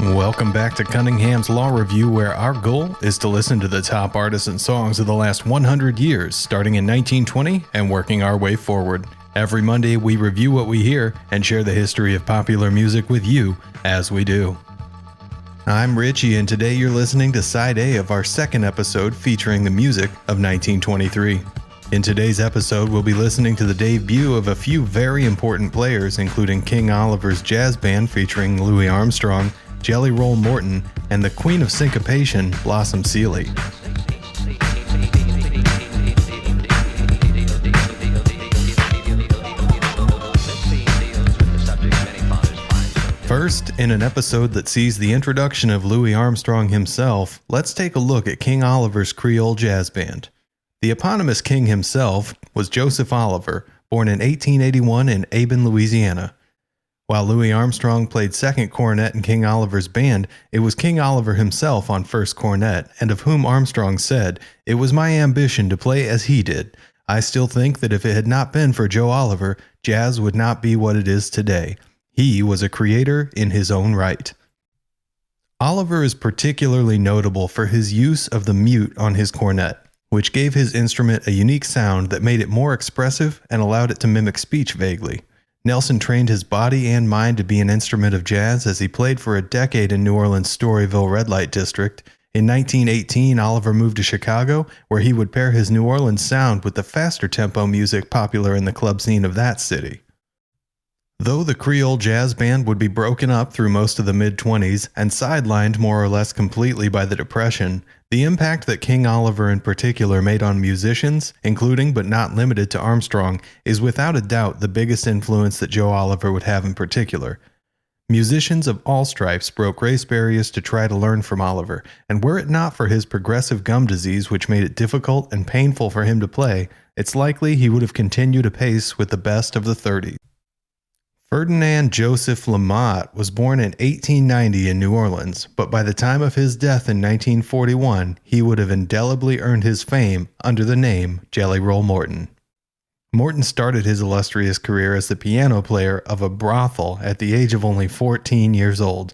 Welcome back to Cunningham's Law Review, where our goal is to listen to the top artists and songs of the last 100 years, starting in 1920 and working our way forward. Every Monday, we review what we hear and share the history of popular music with you as we do. I'm Richie, and today you're listening to Side A of our second episode featuring the music of 1923. In today's episode, we'll be listening to the debut of a few very important players, including King Oliver's jazz band featuring Louis Armstrong, Jelly Roll Morton, and the Queen of Syncopation, Blossom Seeley. First, in an episode that sees the introduction of Louis Armstrong himself, let's take a look at King Oliver's Creole jazz band. The eponymous king himself was Joseph Oliver, born in 1881 in Aben, Louisiana. While Louis Armstrong played second cornet in King Oliver's band, it was King Oliver himself on first cornet, and of whom Armstrong said, "It was my ambition to play as he did. I still think that if it had not been for Joe Oliver, jazz would not be what it is today. He was a creator in his own right." Oliver is particularly notable for his use of the mute on his cornet, which gave his instrument a unique sound that made it more expressive and allowed it to mimic speech vaguely. Nelson trained his body and mind to be an instrument of jazz as he played for a decade in New Orleans' Storyville Red Light District. In 1918, Oliver moved to Chicago, where he would pair his New Orleans sound with the faster tempo music popular in the club scene of that city. Though the Creole Jazz Band would be broken up through most of the mid-20s and sidelined more or less completely by the Depression, the impact that King Oliver in particular made on musicians, including but not limited to Armstrong, is without a doubt the biggest influence that Joe Oliver would have in particular. Musicians of all stripes broke race barriers to try to learn from Oliver, and were it not for his progressive gum disease which made it difficult and painful for him to play, it's likely he would have continued apace with the best of the 30s. Ferdinand Joseph Lamotte was born in 1890 in New Orleans, but by the time of his death in 1941, he would have indelibly earned his fame under the name Jelly Roll Morton. Morton started his illustrious career as the piano player of a brothel at the age of only 14 years old.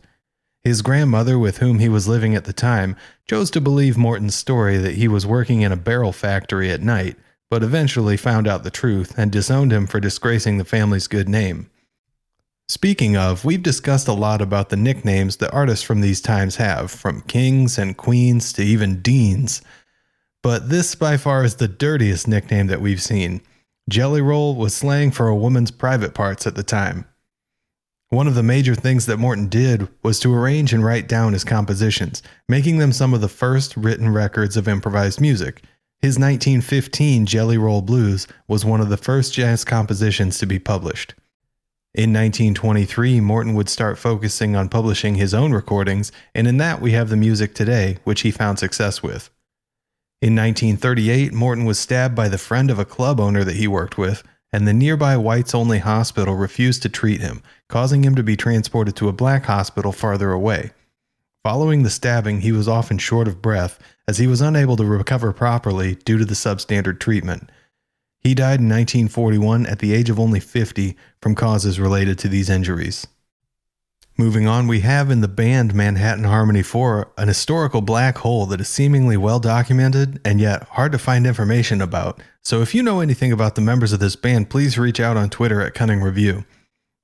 His grandmother, with whom he was living at the time, chose to believe Morton's story that he was working in a barrel factory at night, but eventually found out the truth and disowned him for disgracing the family's good name. Speaking of, we've discussed a lot about the nicknames that artists from these times have, from kings and queens to even deans. But this by far is the dirtiest nickname that we've seen. Jelly Roll was slang for a woman's private parts at the time. One of the major things that Morton did was to arrange and write down his compositions, making them some of the first written records of improvised music. His 1915 Jelly Roll Blues was one of the first jazz compositions to be published. In 1923, Morton would start focusing on publishing his own recordings, and in that we have the music today, which he found success with. In 1938, Morton was stabbed by the friend of a club owner that he worked with, and the nearby whites-only hospital refused to treat him, causing him to be transported to a black hospital farther away. Following the stabbing, he was often short of breath, as he was unable to recover properly due to the substandard treatment. He died in 1941 at the age of only 50 from causes related to these injuries. Moving on, we have in the band Manhattan Harmony 4 an historical black hole that is seemingly well documented and yet hard to find information about. So if you know anything about the members of this band, please reach out on Twitter at Cunning Review.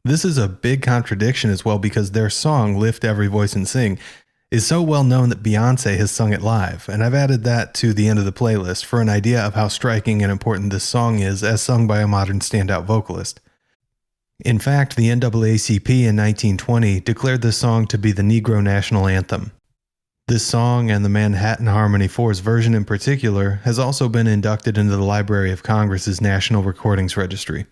This is a big contradiction as well because their song, Lift Every Voice and Sing, is so well known that Beyoncé has sung it live, and I've added that to the end of the playlist for an idea of how striking and important this song is as sung by a modern standout vocalist. In fact, the NAACP in 1920 declared this song to be the Negro National Anthem. This song, and the Manhattan Harmony 4's version in particular, has also been inducted into the Library of Congress's National Recordings Registry.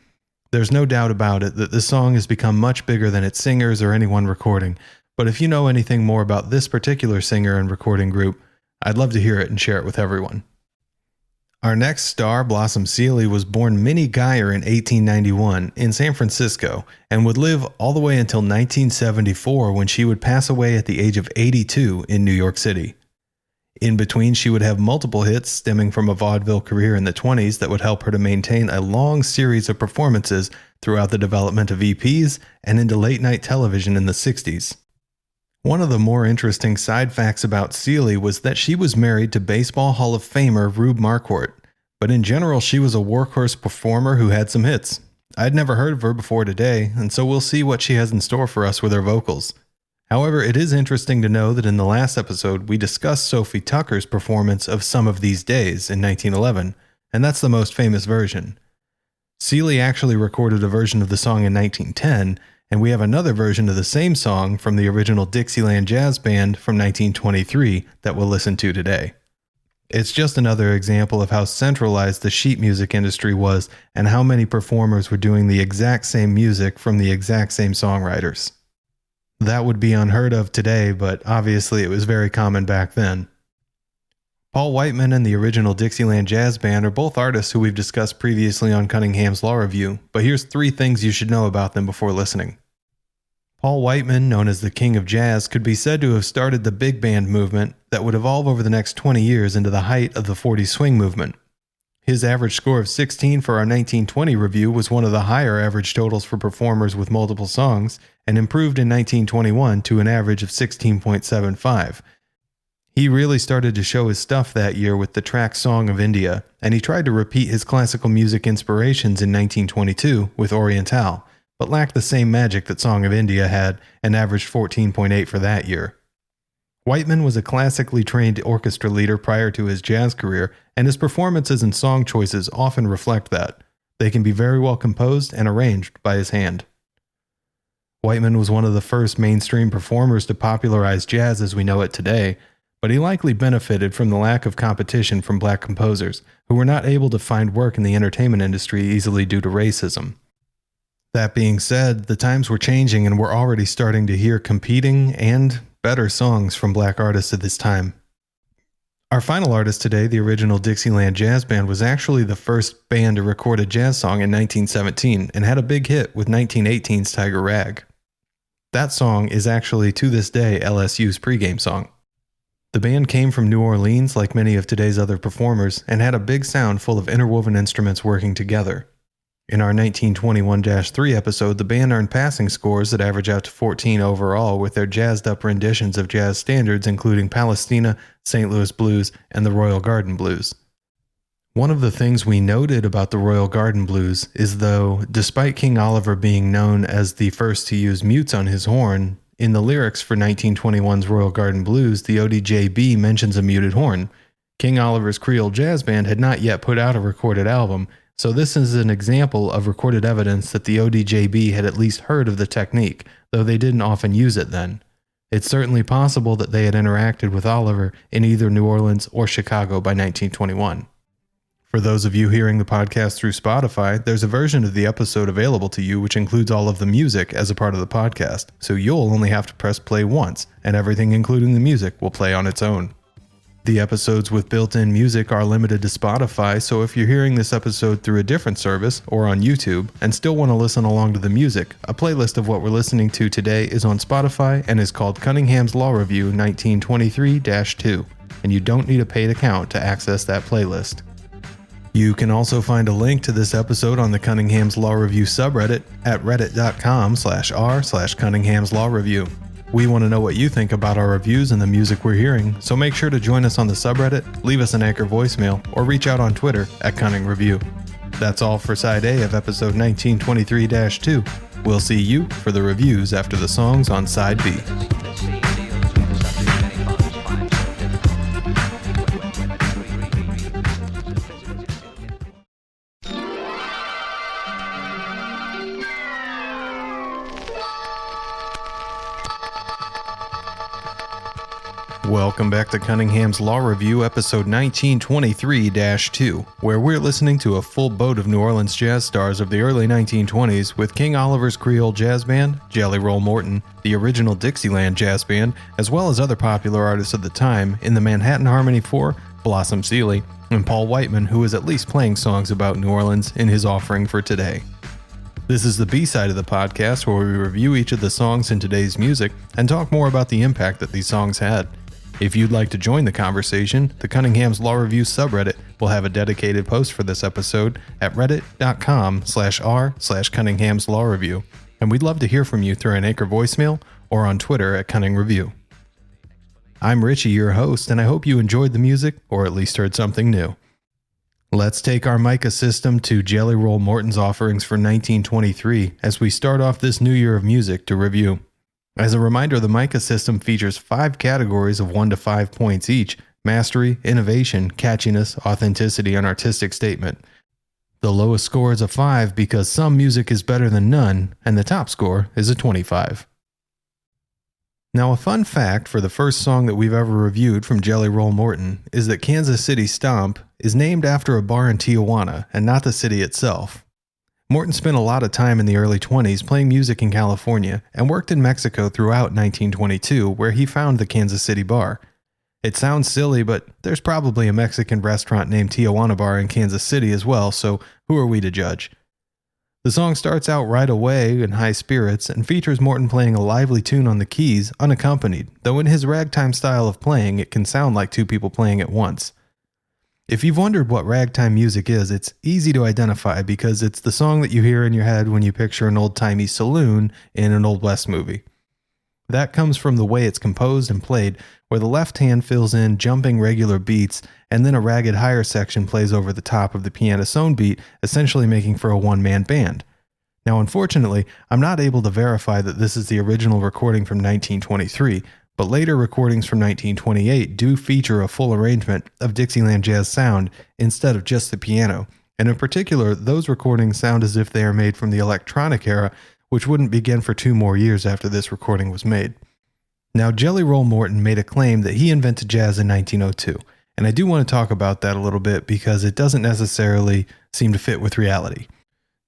There's no doubt about it that this song has become much bigger than its singers or any one recording, but if you know anything more about this particular singer and recording group, I'd love to hear it and share it with everyone. Our next star, Blossom Seeley, was born Minnie Geyer in 1891 in San Francisco and would live all the way until 1974 when she would pass away at the age of 82 in New York City. In between, she would have multiple hits stemming from a vaudeville career in the 20s that would help her to maintain a long series of performances throughout the development of EPs and into late-night television in the 60s. One of the more interesting side facts about Seeley was that she was married to Baseball Hall of Famer Rube Marquardt, but in general she was a workhorse performer who had some hits. I'd never heard of her before today, and so we'll see what she has in store for us with her vocals. However, it is interesting to know that in the last episode we discussed Sophie Tucker's performance of Some of These Days in 1911, and that's the most famous version. Seeley actually recorded a version of the song in 1910, and we have another version of the same song from the original Dixieland Jazz Band from 1923 that we'll listen to today. It's just another example of how centralized the sheet music industry was and how many performers were doing the exact same music from the exact same songwriters. That would be unheard of today, but obviously it was very common back then. Paul Whiteman and the original Dixieland Jazz Band are both artists who we've discussed previously on Cunningham's Law Review, but here's 3 things you should know about them before listening. Paul Whiteman, known as the King of Jazz, could be said to have started the big band movement that would evolve over the next 20 years into the height of the 40s swing movement. His average score of 16 for our 1920 review was one of the higher average totals for performers with multiple songs, and improved in 1921 to an average of 16.75. He really started to show his stuff that year with the track Song of India, and he tried to repeat his classical music inspirations in 1922 with Oriental, but lacked the same magic that Song of India had and averaged 14.8 for that year. Whiteman was a classically trained orchestra leader prior to his jazz career, and his performances and song choices often reflect that. They can be very well composed and arranged by his hand. Whiteman was one of the first mainstream performers to popularize jazz as we know it today, but he likely benefited from the lack of competition from black composers, who were not able to find work in the entertainment industry easily due to racism. That being said, the times were changing and we're already starting to hear competing and better songs from black artists at this time. Our final artist today, the original Dixieland Jazz Band, was actually the first band to record a jazz song in 1917 and had a big hit with 1918's Tiger Rag. That song is actually, to this day, LSU's pregame song. The band came from New Orleans like many of today's other performers and had a big sound full of interwoven instruments working together. In our 1921-3 episode, the band earned passing scores that average out to 14 overall with their jazzed-up renditions of jazz standards including Palestina, St. Louis Blues, and the Royal Garden Blues. One of the things we noted about the Royal Garden Blues is though, despite King Oliver being known as the first to use mutes on his horn, in the lyrics for 1921's Royal Garden Blues, the ODJB mentions a muted horn. King Oliver's Creole Jazz Band had not yet put out a recorded album, so this is an example of recorded evidence that the ODJB had at least heard of the technique, though they didn't often use it then. It's certainly possible that they had interacted with Oliver in either New Orleans or Chicago by 1921. For those of you hearing the podcast through Spotify, there's a version of the episode available to you which includes all of the music as a part of the podcast, so you'll only have to press play once, and everything including the music will play on its own. The episodes with built-in music are limited to Spotify, so if you're hearing this episode through a different service or on YouTube and still want to listen along to the music, a playlist of what we're listening to today is on Spotify and is called Cunningham's Law Review 1923-2, and you don't need a paid account to access that playlist. You can also find a link to this episode on the Cunningham's Law Review subreddit at reddit.com/r/Cunningham's Law Review. We want to know what you think about our reviews and the music we're hearing, so make sure to join us on the subreddit, leave us an Anchor voicemail, or reach out on Twitter at Cunning Review. That's all for Side A of episode 1923-2. We'll see you for the reviews after the songs on Side B. Welcome back to Cunningham's Law Review, episode 1923-2, where we're listening to a full boat of New Orleans jazz stars of the early 1920s with King Oliver's Creole Jazz Band, Jelly Roll Morton, the original Dixieland Jazz Band, as well as other popular artists of the time in the Manhattan Harmony 4, Blossom Seeley, and Paul Whiteman, who is at least playing songs about New Orleans in his offering for today. This is the B-side of the podcast where we review each of the songs in today's music and talk more about the impact that these songs had. If you'd like to join the conversation, the Cunningham's Law Review subreddit will have a dedicated post for this episode at reddit.com/r/Cunningham's Law Review. And we'd love to hear from you through an Anchor voicemail or on Twitter at Cunning Review. I'm Richie, your host, and I hope you enjoyed the music, or at least heard something new. Let's take our mica system to Jelly Roll Morton's offerings for 1923 as we start off this new year of music to review. As a reminder, the mica system features 5 categories of 1 to 5 points each: mastery, innovation, catchiness, authenticity, and artistic statement. The lowest score is a 5 because some music is better than none, and the top score is a 25. Now, a fun fact for the first song that we've ever reviewed from Jelly Roll Morton is that Kansas City Stomp is named after a bar in Tijuana and not the city itself. Morton spent a lot of time in the early 20s playing music in California and worked in Mexico throughout 1922, where he found the Kansas City bar. It sounds silly, but there's probably a Mexican restaurant named Tijuana Bar in Kansas City as well, so who are we to judge? The song starts out right away in high spirits and features Morton playing a lively tune on the keys, unaccompanied, though in his ragtime style of playing, it can sound like 2 people playing at once. If you've wondered what ragtime music is, it's easy to identify because it's the song that you hear in your head when you picture an old-timey saloon in an Old West movie. That comes from the way it's composed and played, where the left hand fills in jumping regular beats, and then a ragged higher section plays over the top of the pianissone beat, essentially making for a one-man band. Now, unfortunately, I'm not able to verify that this is the original recording from 1923, but later recordings from 1928 do feature a full arrangement of Dixieland jazz sound instead of just the piano, and in particular, those recordings sound as if they are made from the electronic era, which wouldn't begin for 2 more years after this recording was made. Now, Jelly Roll Morton made a claim that he invented jazz in 1902, and I do want to talk about that a little bit because it doesn't necessarily seem to fit with reality.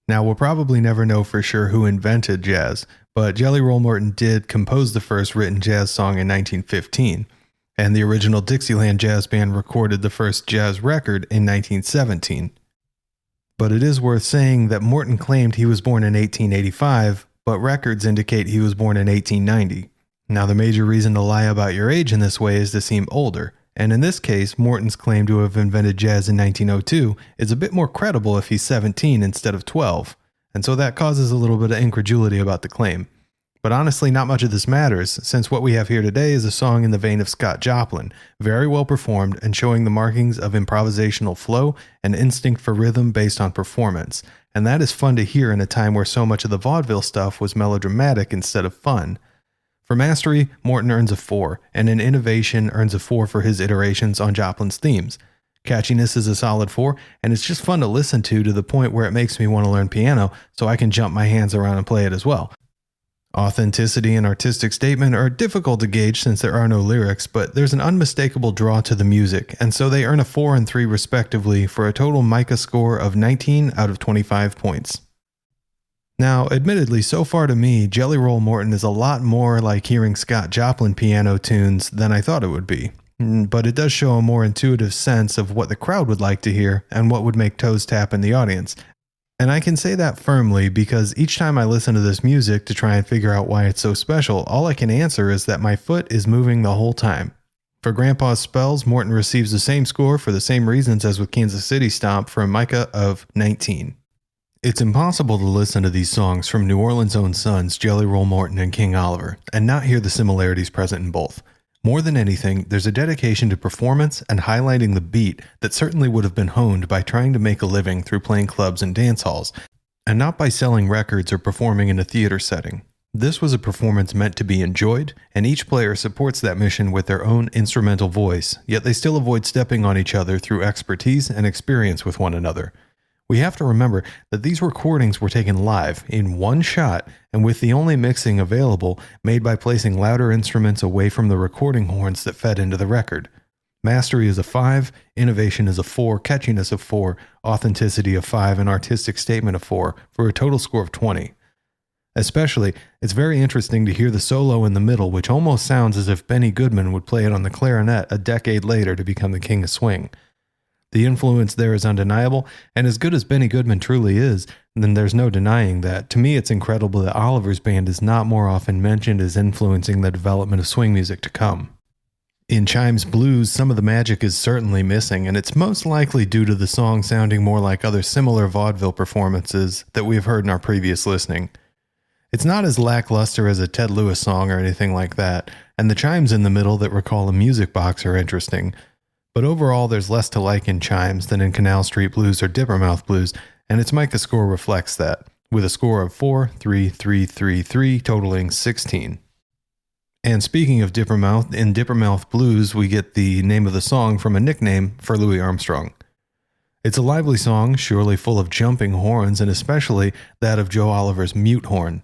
Now, we'll probably never know for sure who invented jazz, but Jelly Roll Morton did compose the first written jazz song in 1915, and the original Dixieland Jazz Band recorded the first jazz record in 1917. But it is worth saying that Morton claimed he was born in 1885, but records indicate he was born in 1890. Now, the major reason to lie about your age in this way is to seem older, and in this case, Morton's claim to have invented jazz in 1902 is a bit more credible if he's 17 instead of 12, and so that causes a little bit of incredulity about the claim. But honestly, not much of this matters, since what we have here today is a song in the vein of Scott Joplin, very well performed and showing the markings of improvisational flow and instinct for rhythm based on performance, and that is fun to hear in a time where so much of the vaudeville stuff was melodramatic instead of fun. For mastery, Morton earns a 4, and in innovation earns a 4 for his iterations on Joplin's themes. Catchiness is a solid 4, and it's just fun to listen to the point where it makes me want to learn piano so I can jump my hands around and play it as well. Authenticity and artistic statement are difficult to gauge since there are no lyrics, but there's an unmistakable draw to the music, and so they earn a 4 and 3 respectively for a total mica score of 19 out of 25 points. Now, admittedly, so far to me, Jelly Roll Morton is a lot more like hearing Scott Joplin piano tunes than I thought it would be, but it does show a more intuitive sense of what the crowd would like to hear and what would make toes tap in the audience. And I can say that firmly because each time I listen to this music to try and figure out why it's so special, all I can answer is that my foot is moving the whole time. For Grandpa's Spells, Morton receives the same score for the same reasons as with Kansas City Stomp for a mica of 19. It's impossible to listen to these songs from New Orleans' own sons, Jelly Roll Morton and King Oliver, and not hear the similarities present in both. More than anything, there's a dedication to performance and highlighting the beat that certainly would have been honed by trying to make a living through playing clubs and dance halls, and not by selling records or performing in a theater setting. This was a performance meant to be enjoyed, and each player supports that mission with their own instrumental voice, yet they still avoid stepping on each other through expertise and experience with one another. We have to remember that these recordings were taken live, in one shot, and with the only mixing available made by placing louder instruments away from the recording horns that fed into the record. Mastery is a 5, innovation is a 4, catchiness of 4, authenticity of 5, and artistic statement of 4, for a total score of 20. Especially, it's very interesting to hear the solo in the middle, which almost sounds as if Benny Goodman would play it on the clarinet a decade later to become the king of swing. The influence there is undeniable, and as good as Benny Goodman truly is, then there's no denying that. To me, it's incredible that Oliver's band is not more often mentioned as influencing the development of swing music to come. In Chimes Blues, some of the magic is certainly missing, and it's most likely due to the song sounding more like other similar vaudeville performances that we have heard in our previous listening. It's not as lackluster as a Ted Lewis song or anything like that, and the chimes in the middle that recall a music box are interesting. But overall, there's less to like in chimes than in Canal Street Blues or Dippermouth Blues, and its Micah score reflects that, with a score of 4-3-3-3-3 totaling 16. And speaking of Dippermouth, in Dippermouth Blues, we get the name of the song from a nickname for Louis Armstrong. It's a lively song, surely full of jumping horns, and especially that of Joe Oliver's mute horn.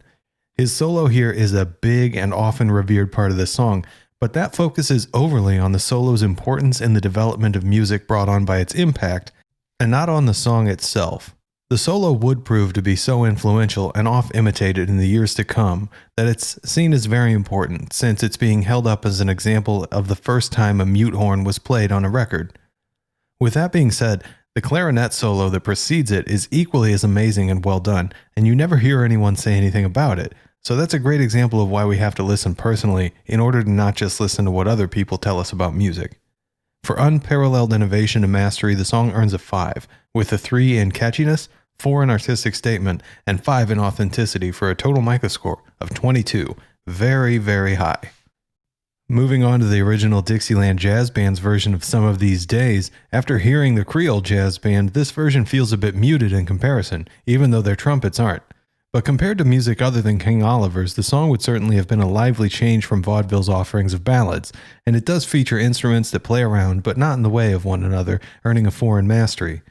His solo here is a big and often revered part of the song, but that focuses overly on the solo's importance in the development of music brought on by its impact, and not on the song itself. The solo would prove to be so influential and oft-imitated in the years to come that it's seen as very important, since it's being held up as an example of the first time a mute horn was played on a record. With that being said, the clarinet solo that precedes it is equally as amazing and well done, and you never hear anyone say anything about it. So that's a great example of why we have to listen personally in order to not just listen to what other people tell us about music. For unparalleled innovation and mastery, the song earns a 5, with a 3 in catchiness, 4 in artistic statement, and 5 in authenticity for a total Micah score of 22. Very, very high. Moving on to the original Dixieland Jazz Band's version of Some of These Days, after hearing the Creole Jazz Band, this version feels a bit muted in comparison, even though their trumpets aren't. But compared to music other than King Oliver's, the song would certainly have been a lively change from vaudeville's offerings of ballads, and it does feature instruments that play around but not in the way of one another, earning a 4 in mastery.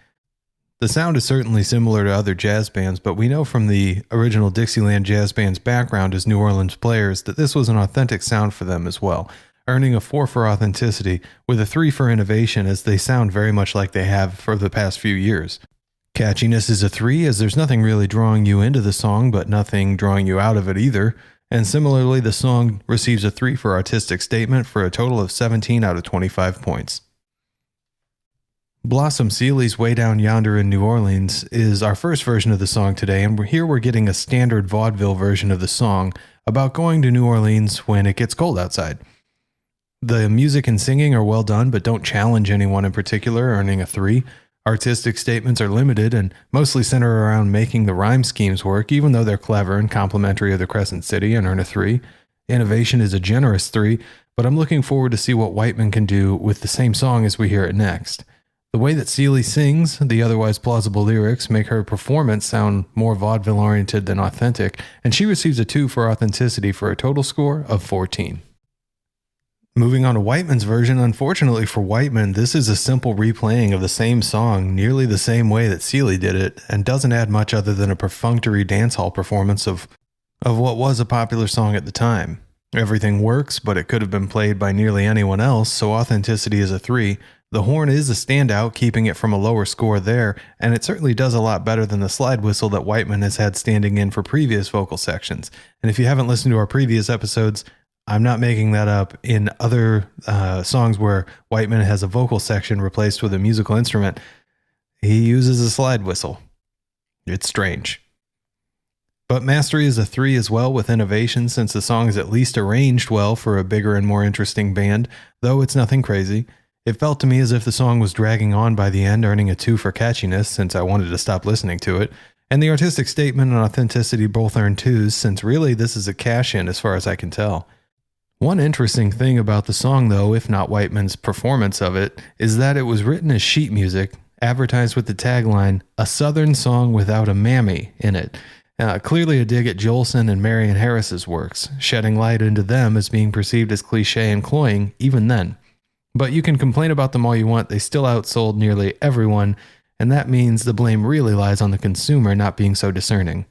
The sound is certainly similar to other jazz bands, but we know from the original Dixieland Jazz Band's background as New Orleans players that this was an authentic sound for them as well, earning a 4 for authenticity, with a 3 for innovation as they sound very much like they have for the past few years. Catchiness is a 3, as there's nothing really drawing you into the song, but nothing drawing you out of it either. And similarly, the song receives a 3 for artistic statement for a total of 17 out of 25 points. Blossom Seeley's Way Down Yonder in New Orleans is our first version of the song today, and here we're getting a standard vaudeville version of the song about going to New Orleans when it gets cold outside. The music and singing are well done, but don't challenge anyone in particular, earning a 3. Artistic statements are limited and mostly center around making the rhyme schemes work, even though they're clever and complimentary of the Crescent City, and earn a 3. Innovation is a generous 3, but I'm looking forward to see what Whiteman can do with the same song as we hear it next. The way that Seeley sings, the otherwise plausible lyrics, make her performance sound more vaudeville-oriented than authentic, and she receives a 2 for authenticity for a total score of 14. Moving on to Whiteman's version, unfortunately for Whiteman, this is a simple replaying of the same song nearly the same way that Seeley did it, and doesn't add much other than a perfunctory dancehall performance of what was a popular song at the time. Everything works, but it could have been played by nearly anyone else, so authenticity is a 3. The horn is a standout, keeping it from a lower score there, and it certainly does a lot better than the slide whistle that Whiteman has had standing in for previous vocal sections. And if you haven't listened to our previous episodes, I'm not making that up. In other songs where Whiteman has a vocal section replaced with a musical instrument, he uses a slide whistle. It's strange. But mastery is a 3 as well, with innovation, since the song is at least arranged well for a bigger and more interesting band, though it's nothing crazy. It felt to me as if the song was dragging on by the end, earning a 2 for catchiness, since I wanted to stop listening to it. And the artistic statement and authenticity both earn 2s, since really this is a cash-in as far as I can tell. One interesting thing about the song, though, if not Whiteman's performance of it, is that it was written as sheet music, advertised with the tagline, "A Southern Song Without a Mammy," in it. Clearly a dig at Jolson and Marion Harris's works, shedding light into them as being perceived as cliche and cloying even then. But you can complain about them all you want, they still outsold nearly everyone, and that means the blame really lies on the consumer not being so discerning.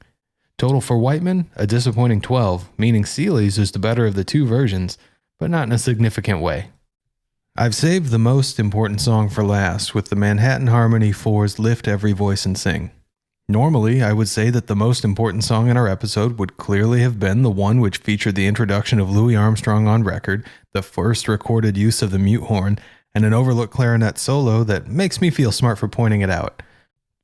Total for Whiteman, a disappointing 12, meaning Seelys is the better of the 2 versions, but not in a significant way. I've saved the most important song for last, with the Manhattan Harmony 4's Lift Every Voice and Sing. Normally, I would say that the most important song in our episode would clearly have been the one which featured the introduction of Louis Armstrong on record, the first recorded use of the mute horn, and an overlooked clarinet solo that makes me feel smart for pointing it out.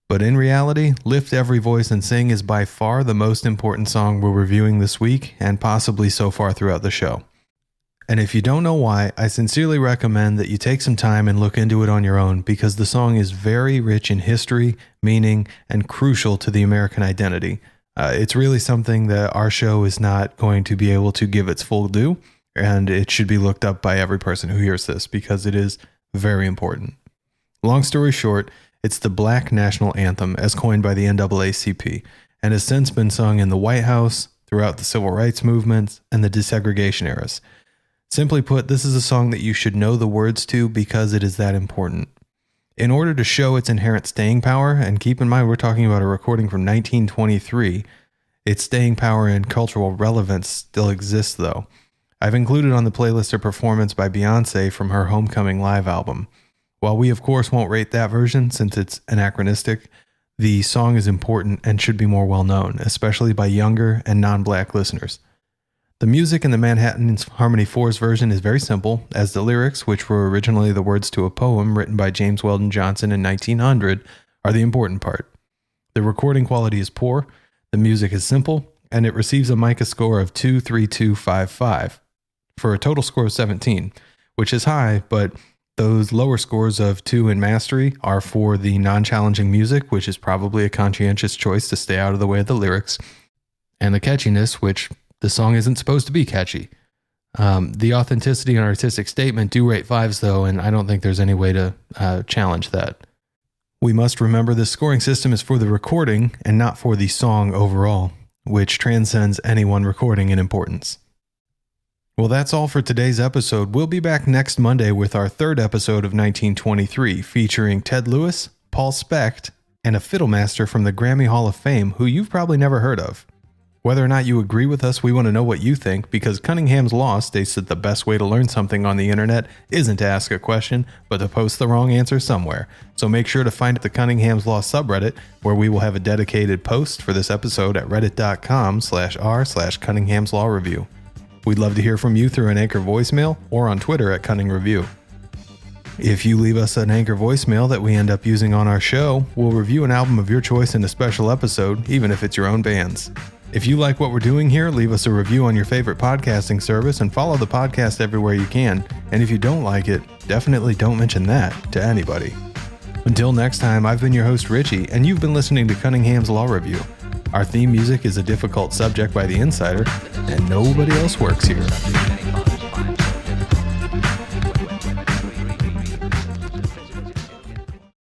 But in reality, Lift Every Voice and Sing is by far the most important song we're reviewing this week, and possibly so far throughout the show. And if you don't know why, I sincerely recommend that you take some time and look into it on your own, because the song is very rich in history, meaning, and crucial to the American identity. It's really something that our show is not going to be able to give its full due, and it should be looked up by every person who hears this because it is very important. Long story short, it's the Black National Anthem as coined by the NAACP and has since been sung in the White House, throughout the civil rights movements, and the desegregation eras. Simply put, this is a song that you should know the words to because it is that important. In order to show its inherent staying power, and keep in mind we're talking about a recording from 1923, its staying power and cultural relevance still exists though. I've included on the playlist a performance by Beyoncé from her Homecoming Live album. While we of course won't rate that version since it's anachronistic, the song is important and should be more well known, especially by younger and non-black listeners. The music in the Manhattan Harmony 4's version is very simple, as the lyrics, which were originally the words to a poem written by James Weldon Johnson in 1900, are the important part. The recording quality is poor, the music is simple, and it receives a Mica score of 23255 for a total score of 17, which is high, but those lower scores of 2 in mastery are for the non-challenging music, which is probably a conscientious choice to stay out of the way of the lyrics, and the catchiness, which the song isn't supposed to be catchy. The authenticity and artistic statement do rate 5s though, and I don't think there's any way to challenge that. We must remember this scoring system is for the recording and not for the song overall, which transcends any one recording in importance. Well, that's all for today's episode. We'll be back next Monday with our 3rd episode of 1923, featuring Ted Lewis, Paul Specht, and a fiddle master from the Grammy Hall of Fame who you've probably never heard of. Whether or not you agree with us, we want to know what you think, because Cunningham's Law states that the best way to learn something on the internet isn't to ask a question, but to post the wrong answer somewhere. So make sure to find the Cunningham's Law subreddit, where we will have a dedicated post for this episode at reddit.com/r/Cunningham's Law Review. We'd love to hear from you through an Anchor voicemail or on Twitter at Cunning Review. If you leave us an Anchor voicemail that we end up using on our show, we'll review an album of your choice in a special episode, even if it's your own band's. If you like what we're doing here, leave us a review on your favorite podcasting service and follow the podcast everywhere you can. And if you don't like it, definitely don't mention that to anybody. Until next time, I've been your host Richie, and you've been listening to Cunningham's Law Review. Our theme music is A Difficult Subject by The Insider, and nobody else works here.